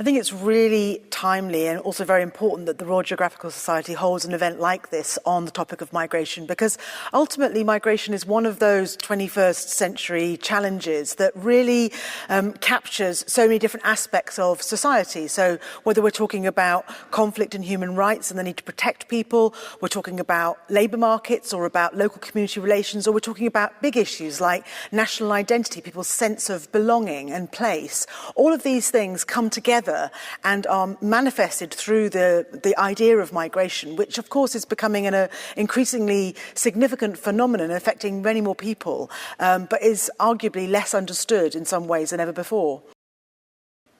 I think it's really timely and also very important that the Royal Geographical Society holds an event like this on the topic of migration, because ultimately migration is one of those 21st century challenges that really captures so many different aspects of society. So whether we're talking about conflict and human rights and the need to protect people, we're talking about labour markets or about local community relations, or we're talking about big issues like national identity, people's sense of belonging and place. All of these things come together and are manifested through the idea of migration, which of course is becoming an increasingly significant phenomenon affecting many more people, but is arguably less understood in some ways than ever before.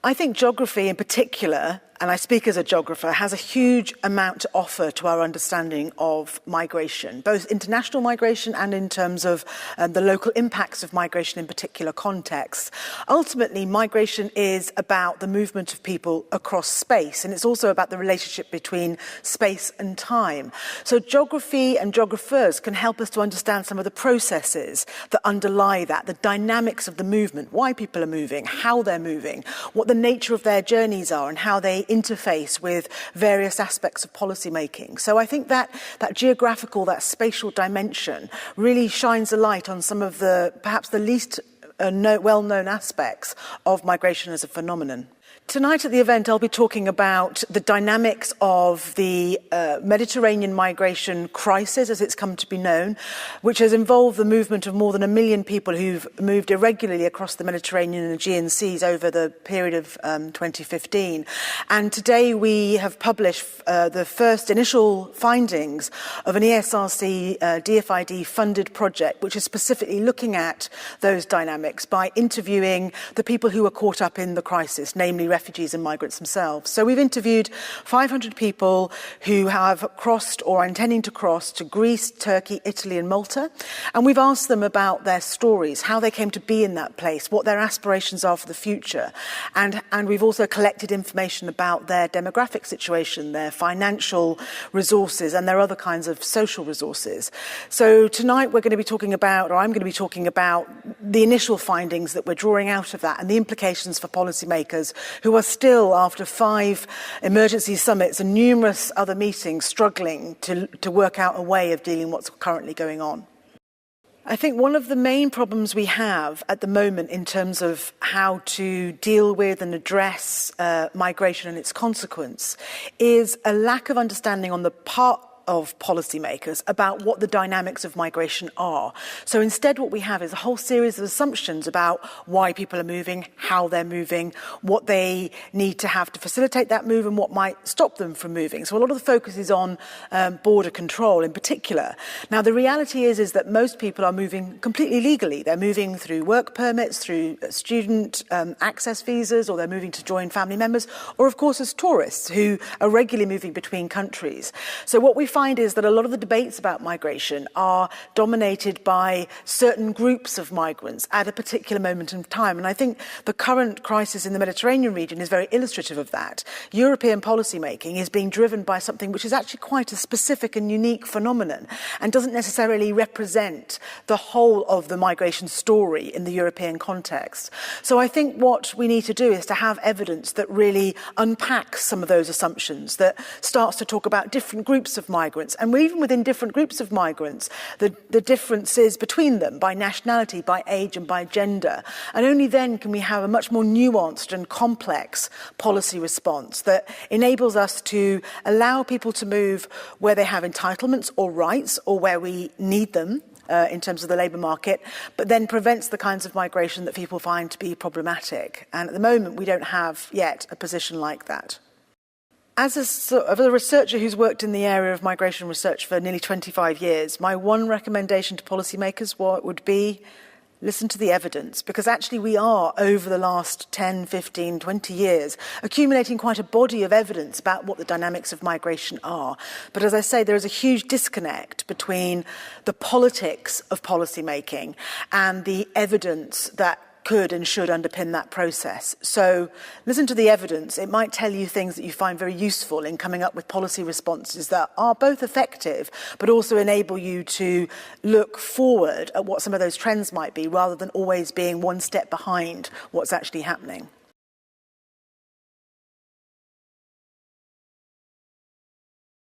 I think geography in particular, and I speak as a geographer, has a huge amount to offer to our understanding of migration, both international migration and in terms of the local impacts of migration in particular contexts. Ultimately, migration is about the movement of people across space, and it's also about the relationship between space and time. So geography and geographers can help us to understand some of the processes that underlie that, the dynamics of the movement, why people are moving, how they're moving, what the nature of their journeys are, and how they interface with various aspects of policy making. So I think that geographical, that spatial dimension really shines a light on some of the, perhaps the least well-known aspects of migration as a phenomenon. Tonight at the event, I'll be talking about the dynamics of the Mediterranean migration crisis, as it's come to be known, which has involved the movement of more than 1 million people who've moved irregularly across the Mediterranean and Aegean seas over the period of 2015. And today we have published the first initial findings of an ESRC DFID funded project, which is specifically looking at those dynamics by interviewing the people who were caught up in the crisis, namely refugees and migrants themselves. So we've interviewed 500 people who have crossed or are intending to cross to Greece, Turkey, Italy and Malta. And we've asked them about their stories, how they came to be in that place, what their aspirations are for the future. And we've also collected information about their demographic situation, their financial resources and their other kinds of social resources. So tonight we're going to be talking about, or I'm going to be talking about, the initial findings that we're drawing out of that and the implications for policymakers who are still, after 5 emergency summits and numerous other meetings, struggling to work out a way of dealing with what's currently going on. I think one of the main problems we have at the moment in terms of how to deal with and address migration and its consequence is a lack of understanding on the part of policymakers about what the dynamics of migration are. So instead what we have is a whole series of assumptions about why people are moving, how they're moving, what they need to have to facilitate that move and what might stop them from moving. So a lot of the focus is on border control in particular. Now the reality is that most people are moving completely legally. They're moving through work permits, through student access visas, or they're moving to join family members, or of course as tourists who are regularly moving between countries. So what we find is that a lot of the debates about migration are dominated by certain groups of migrants at a particular moment in time. And I think the current crisis in the Mediterranean region is very illustrative of that. European policymaking is being driven by something which is actually quite a specific and unique phenomenon and doesn't necessarily represent the whole of the migration story in the European context. So I think what we need to do is to have evidence that really unpacks some of those assumptions, that starts to talk about different groups of migrants, and even within different groups of migrants, the differences between them by nationality, by age and by gender. And only then can we have a much more nuanced and complex policy response that enables us to allow people to move where they have entitlements or rights or where we need them in terms of the labour market, but then prevents the kinds of migration that people find to be problematic. And at the moment, we don't have yet a position like that. As a researcher who's worked in the area of migration research for nearly 25 years, my one recommendation to policymakers would be listen to the evidence, because actually we are, over the last 10, 15, 20 years, accumulating quite a body of evidence about what the dynamics of migration are. But as I say, there is a huge disconnect between the politics of policymaking and the evidence that could and should underpin that process. So listen to the evidence. It might tell you things that you find very useful in coming up with policy responses that are both effective, but also enable you to look forward at what some of those trends might be, rather than always being one step behind what's actually happening.